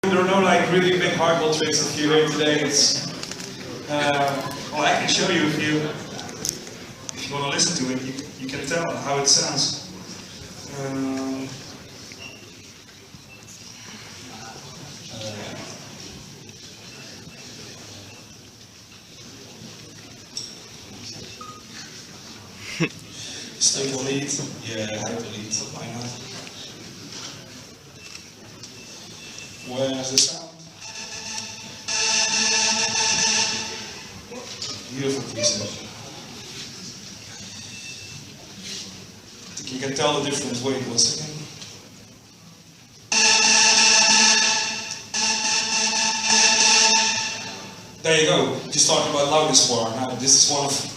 There are no like really big Hardwell tricks if you're here today. It's well, I can show you if you want to listen to it. You can tell how it sounds. Stable lead, yeah, hyper lead, why not? Where's the sound? Beautiful piece of. I think you can tell the difference. Wait 1 second. There you go. Just talking about loudness war. Now this is one of.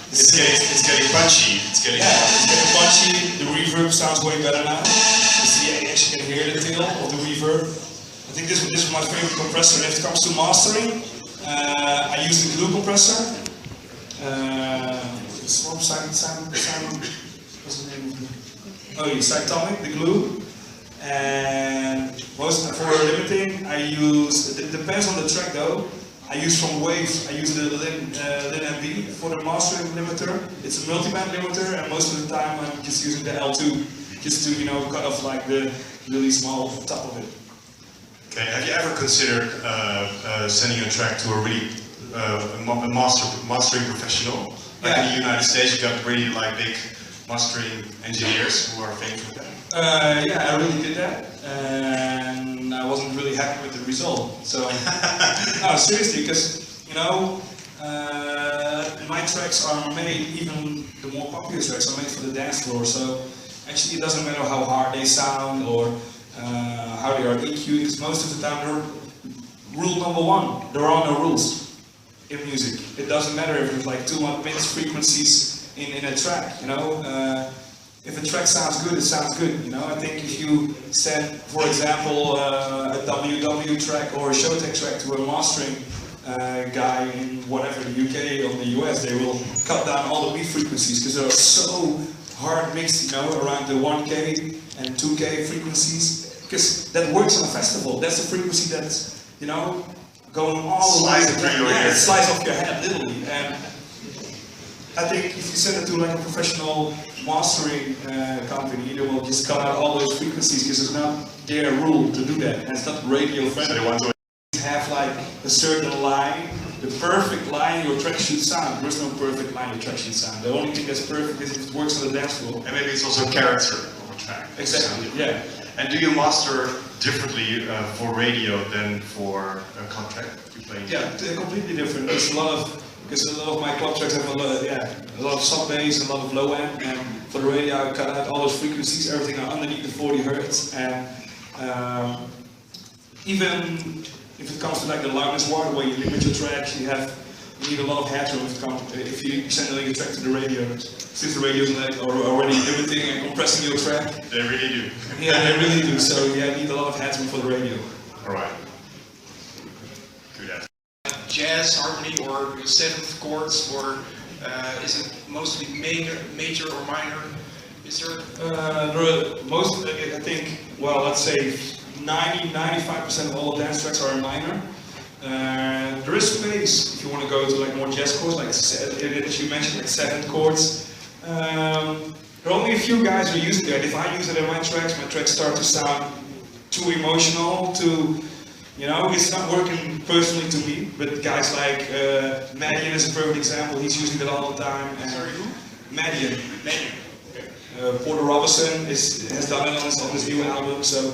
It's getting punchy. It's getting punchy. The reverb sounds way better now. You actually can hear the tail of the reverb. I think this is my favorite compressor. If it comes to mastering, I use the glue compressor. What's the name of it? Oh, yeah, Cytomic, the glue. And most for limiting, I use. It depends on the track though. I use from Wave, I use the Lin MB for the mastering limiter. It's a multiband limiter, and most of the time I'm just using the L2, just to cut off like the really small top of it. Okay, have you ever considered sending a track to a really mastering professional? Like in the United States, you got really like big mastering engineers who are famous for that. Yeah, I really did that, and I wasn't really happy with the result. So, no, seriously, because my tracks are made, even the more popular tracks are made for the dance floor. So, actually, it doesn't matter how hard they sound or how they are EQ'd. Because most of the time, rule number one: there are no rules in music. It doesn't matter if there's like 200 minutes frequencies in a track. If a track sounds good, it sounds good. I think if you send, for example, a WW track or a Showtech track to a mastering guy in whatever, the UK or the US, they will cut down all the beat frequencies because they're so hard mixed, around the 1K and 2K frequencies. Because that works on a festival. That's the frequency that's, going all the way. It slides off your head, literally. And I think if you send it to like a professional mastering company, they will just cut out all those frequencies because it's not their rule to do that, and it's not radio friendly. So they want to have like a certain line, the perfect line your track should sound. There's no perfect line your track should sound. The only thing that's perfect is if it works on the dance floor. And maybe it's also character of a track. Exactly, yeah. And do you master differently for radio than for a contract you play? Yeah, completely different. There's a lot of my club tracks have a lot of sub bass and a lot of low end, and for the radio I cut out all those frequencies, everything underneath the 40 Hertz, and even if it comes to like the loudness war, the way you limit your tracks, you need a lot of headroom if you send a track to the radio. Since the radios are already limiting and compressing your track. They really do. Yeah, they really do. So yeah, you need a lot of headroom for the radio. Alright. Good. Jazz, harmony, or 7th chords, or is it mostly major or minor? Is there? I think, well, let's say 90–95% of all dance tracks are minor. There is space if you want to go to like more jazz chords, like as you mentioned, like 7th chords. There are only a few guys who use it. If I use it in my tracks start to sound too emotional, it's not working personally to me, but guys like Madian is a perfect example. He's using it all the time. And sorry, who? Madian. Okay. Porter Robinson has done it on his new album. So,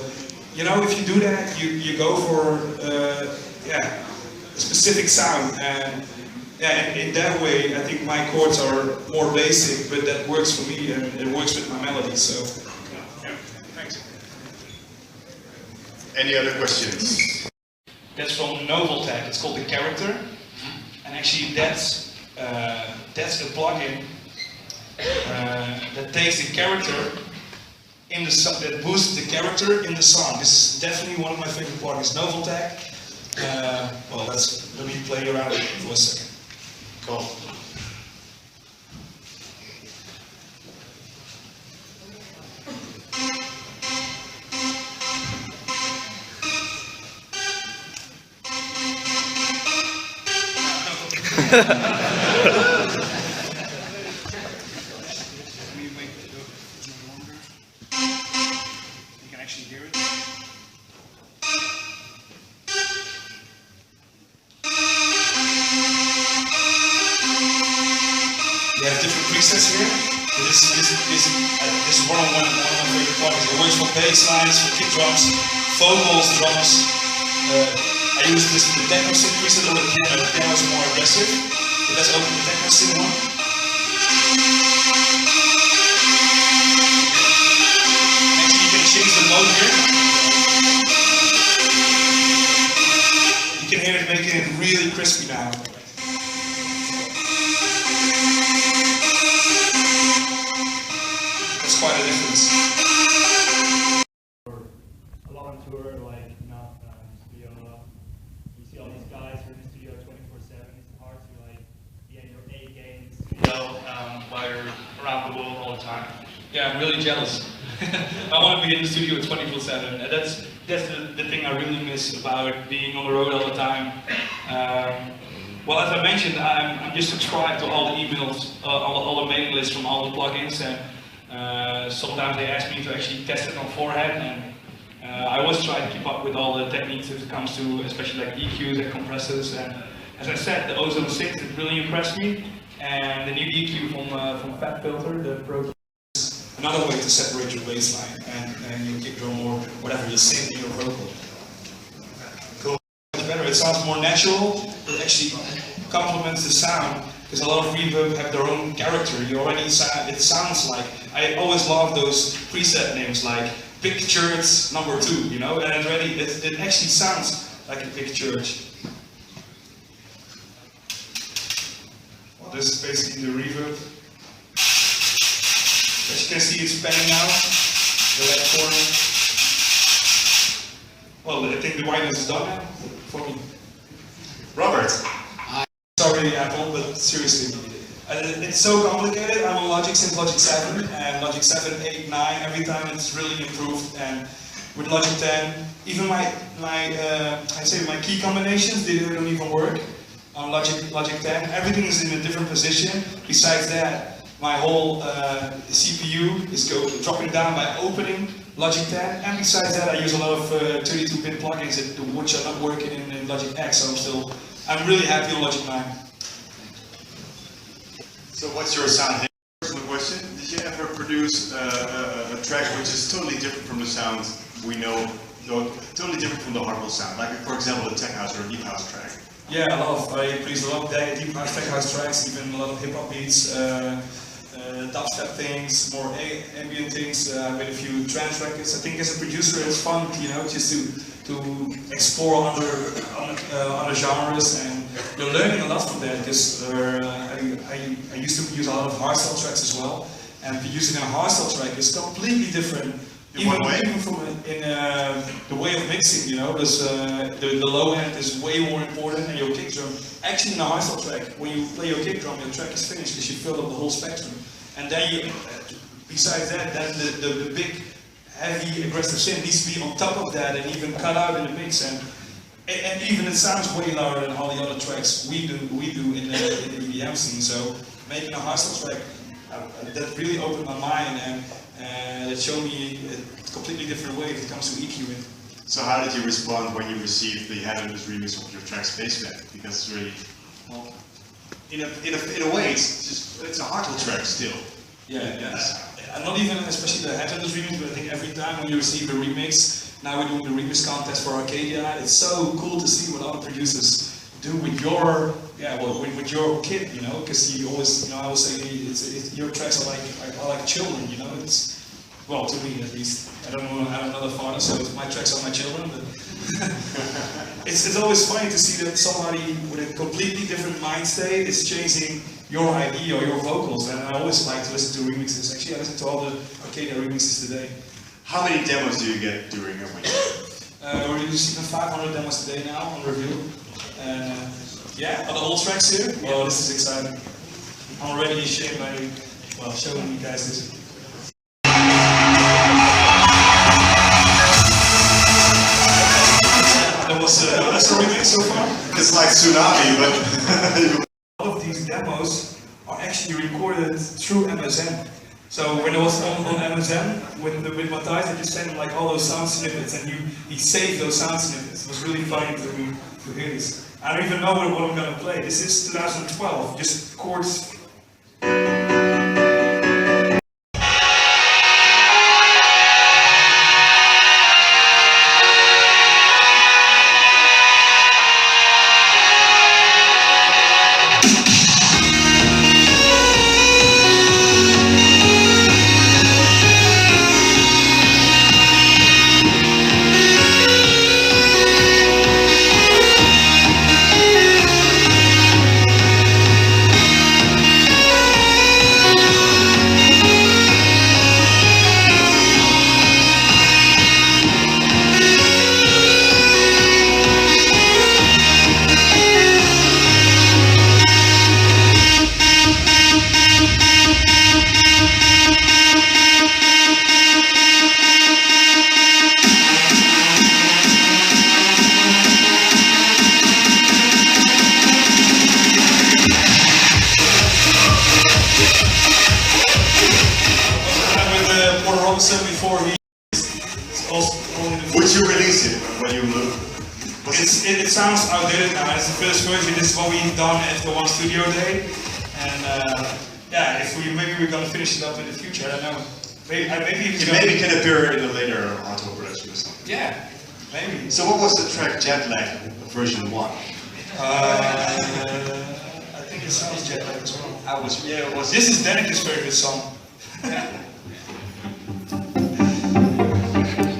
if you do that, you go for a specific sound. And in that way, I think my chords are more basic, but that works for me and it works with my melody. So, yeah. Thanks. Any other questions? That's from Noveltech. It's called the Character, and actually that's a plugin that takes the character in the song, that boosts the character in the song. This is definitely one of my favorite plugins. Noveltech. Well, let me play around with it for a second. Cool. We make it longer. You can actually hear it. You have different presets here. This is one of my favorite plugins. It works for bass lines, for kick drums, vocals, drums. I use the techno synth preset or the piano. The piano is more aggressive. But let's open the techno synth one. Actually, you can change the mode here. You can hear it making it really crispy now. That's quite a difference. A lot on tour, like studio. You see all these guys who are in the studio 24/7. It's hard to be in your A game in the studio while you're around the world all the time. Yeah, I'm really jealous. I want to be in the studio 24/7, and that's the thing I really miss about being on the road all the time. Well, as I mentioned, I'm just subscribed to all the emails, all the mailing lists from all the plugins, and sometimes they ask me to actually test it on forehand, and I always try to keep up with all the techniques if it comes to, especially like EQs and compressors. And as I said, the Ozone 6 it really impressed me, and the new EQ from Fat Filter, the Pro. Another way to separate your bass line and your kick drum or whatever you sing in your vocal. Cool. It's better. It sounds more natural. It actually complements the sound because a lot of reverb have their own character. You already it sounds like. I always love those preset names like Big Church #2. You know, and it actually sounds like a big church. Well, this is basically the reverb. As you can see, it's panning now, the left corner. Well, I think the whiteness is done now for me. Robert. Sorry, Apple, but seriously. It's so complicated. I'm on Logic since Logic 7, and Logic 7, 8, 9, every time it's really improved. And with Logic 10, even my key combinations, they don't even work on Logic 10. Everything is in a different position. Besides that, my whole CPU is dropping down by opening Logic 10, and besides that I use a lot of 32-bit plugins which are not working in Logic X, so I'm really happy on Logic 9. So what's your sound here? Personal question, did you ever produce a track which is totally different from the sound we know, totally different from the Hardwell sound, like for example a tech house or a deep house track? Yeah, I produce a lot of deep house, tech house tracks, even a lot of hip hop beats, dubstep things, more ambient things, with a few trance records. I think as a producer it's fun, you know, just to explore other genres, and you're learning a lot from that, because I used to use a lot of hardstyle tracks as well, and producing a hardstyle track is completely different. Even from the way of mixing, you know, because the low end is way more important than your kick drum. Actually, in a hardstyle track, when you play your kick drum, your track is finished because you filled up the whole spectrum. And then besides that, then the big, heavy, aggressive synth needs to be on top of that and even cut out in the mix. And even it sounds way louder than all the other tracks we do in the EDM scene. So making a hardstyle track, that really opened my mind, and it showed me a completely different way if it comes to EQing. So how did you respond when you received the Headhunters remix of your track Spaceman? Because it's really, well, in a way, it's a Hardwell track still. Yeah. Not even especially the Headhunters remix, but I think every time when you receive a remix, now we're doing the remix contest for Arcadia. It's so cool to see what other producers do with your with your kid, you know, because you always, you know, I always say your tracks are like children, you know. It's, well, to me at least. I don't know, I'm another father, so my tracks are my children, but it's always funny to see that somebody with a completely different mind state is changing your idea or your vocals, and I always like to listen to remixes. Actually, I listen to all the Arcadia remixes today. How many demos do you get during a week? We're receiving 500 demos today now on review. Yeah, on the whole tracks here. Well, this is exciting. I'm already ashamed by showing you guys this. That was the remix so far. It's like Tsunami, but A lot of these demos are actually recorded through MSN. So when I was on MSN with Matthijs, I just sent him like all those sound snippets, and he saved those sound snippets. It was really funny to hear this. I don't even know what I'm gonna play. This is 2012, just chords. Before he also only the Would you release it when you move? it sounds outdated now. It's the first version. This is what we've done after one studio day, and yeah, if maybe we're gonna finish it up in the future. I don't know. Maybe Maybe can appear in a later Hardwell production or something. Yeah, maybe. So what was the track Jet Lag version 1? I think it sounds jet lag as well. It was. This is Dennik's favorite song.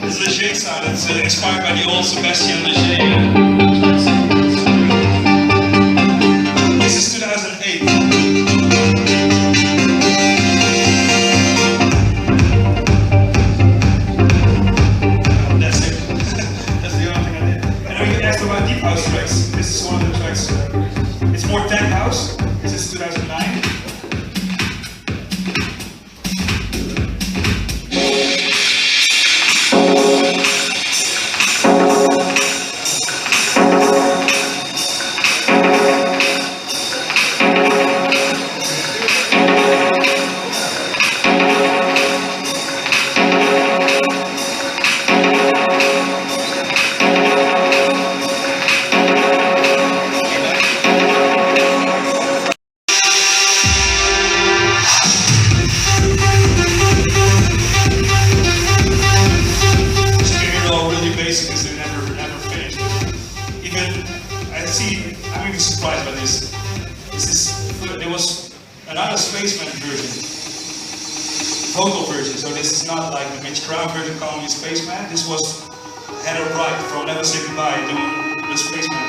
It's Leger sound. It's inspired by the old Sebastian Leger. This is 2008. That's it. That's the only thing I did. And then we asked about deep house tracks. This is one of the tracks. It's more tech house. This is 2009. I'm even surprised by this. There was another Spaceman version, vocal version. So this is not like the Mitch Crown version calling you Spaceman. This was Heather Bright from Never Say Goodbye doing the Spaceman.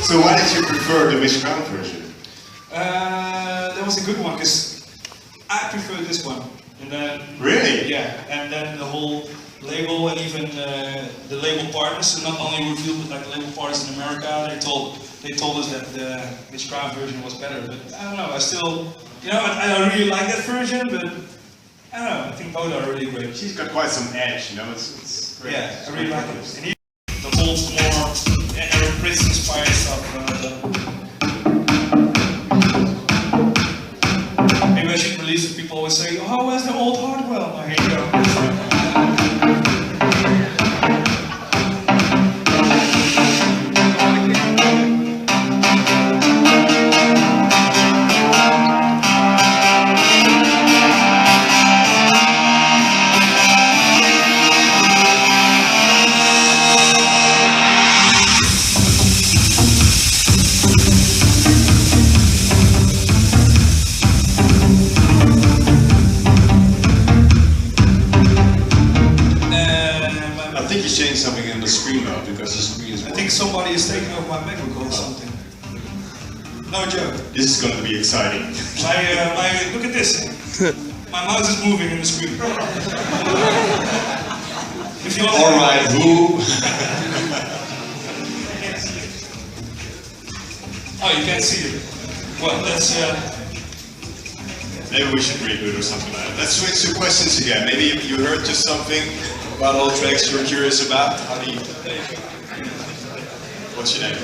So why did you prefer the Miss Crown version? That was a good one because I prefer this one. And then really? Yeah, and then the whole label and even the label partners, so not only revealed but like the label partners in America, they told us that the Miss Crown version was better. But I don't know. I still, I don't really like that version, but I don't know. I think both are really great. She's got quite some edge, It's great. Yeah, I really like it. And the whole more Eric Prince inspired stuff. Maybe I should release it. People always say, "Oh, where's the old Hardwell?" Oh, here you go. you change something in the screen though, because the screen is. I think somebody is taking over my MacBook or something. No joke. This is going to be exciting. Look at this. My mouse is moving in the screen. All right, who? Oh, you can't see it. Well, that's. Maybe we should reboot or something like that. Let's switch to questions again. Maybe you heard just something about all tracks you're curious about. How do you? What's your name?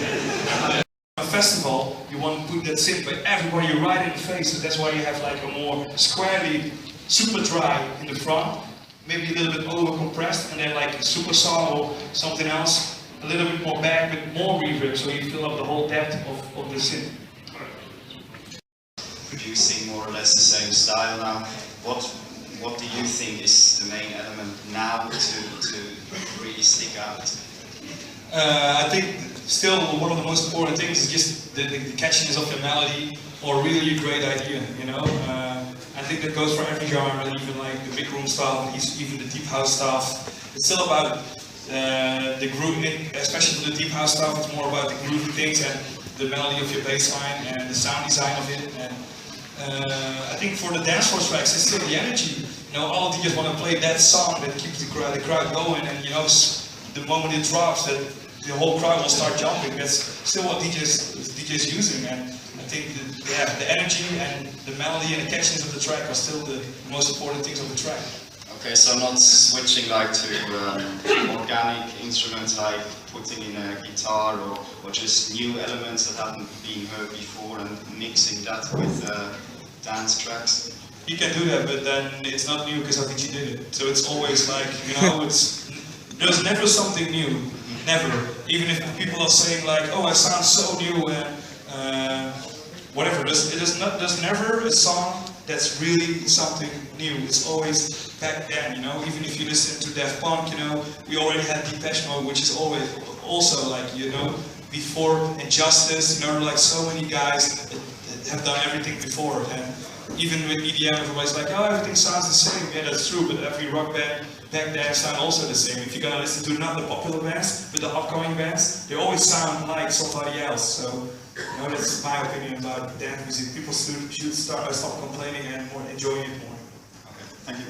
A festival, you want to put that synth by everybody right in the face, so that's why you have like a more squarely super dry in the front, maybe a little bit over compressed, and then like a super saw or something else, a little bit more back with more reverb, so you fill up the whole depth of the synth. Producing more or less the same style now. What do you think is the main element now to really stick out? I think still one of the most important things is just the catchiness of the melody, or really a great idea, you know. I think that goes for every genre, even like the big room stuff, even the deep house stuff. It's still about the groove, especially for the deep house stuff. It's more about the groovy things and the melody of your bass line and the sound design of it. And I think for the dance floor tracks, it's still the energy. You know, all of DJs want to play that song that keeps the crowd going, and you know, the moment it drops, that the whole crowd will start jumping. That's still what DJs using, and I think the energy and the melody and the catchiness of the track are still the most important things of the track. Okay, so not switching like to organic instruments like putting in a guitar or just new elements that haven't been heard before and mixing that with dance tracks. You can do that, but then it's not new because I think you did it. So it's always like, you know, there's never something new, never. Even if people are saying like, oh, it sounds so new and whatever. There's never a song that's really something new. It's always back then, you know. Even if you listen to Daft Punk, you know, we already had Depeche Mode, which is always also like, you know, before Injustice, you know, like so many guys that have done everything before. And even with EDM, everybody's like, oh, everything sounds the same. Yeah, that's true, but every rock band back then sound also the same. If you're gonna listen to another popular bands, with the upcoming bands, they always sound like somebody else. So, you know, that's my opinion about dance music. People should stop complaining and more enjoying it more. Okay, thank you.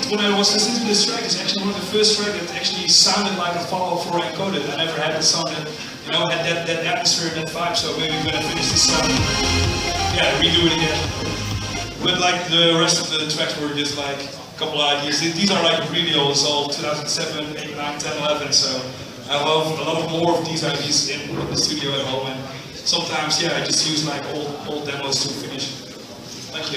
When I was listening to this track, it's actually one of the first tracks that actually sounded like a follow for Encoded. I never had a song that, you know, had that atmosphere, that vibe. So maybe when I finish this song, yeah, redo it again. But like the rest of the tracks were just like a couple of ideas. These are like really old. It's all 2007, 8, 9, 10, 11. So I love a lot more of these ideas in the studio at home. And sometimes, yeah, I just use like old demos to finish. Thank you.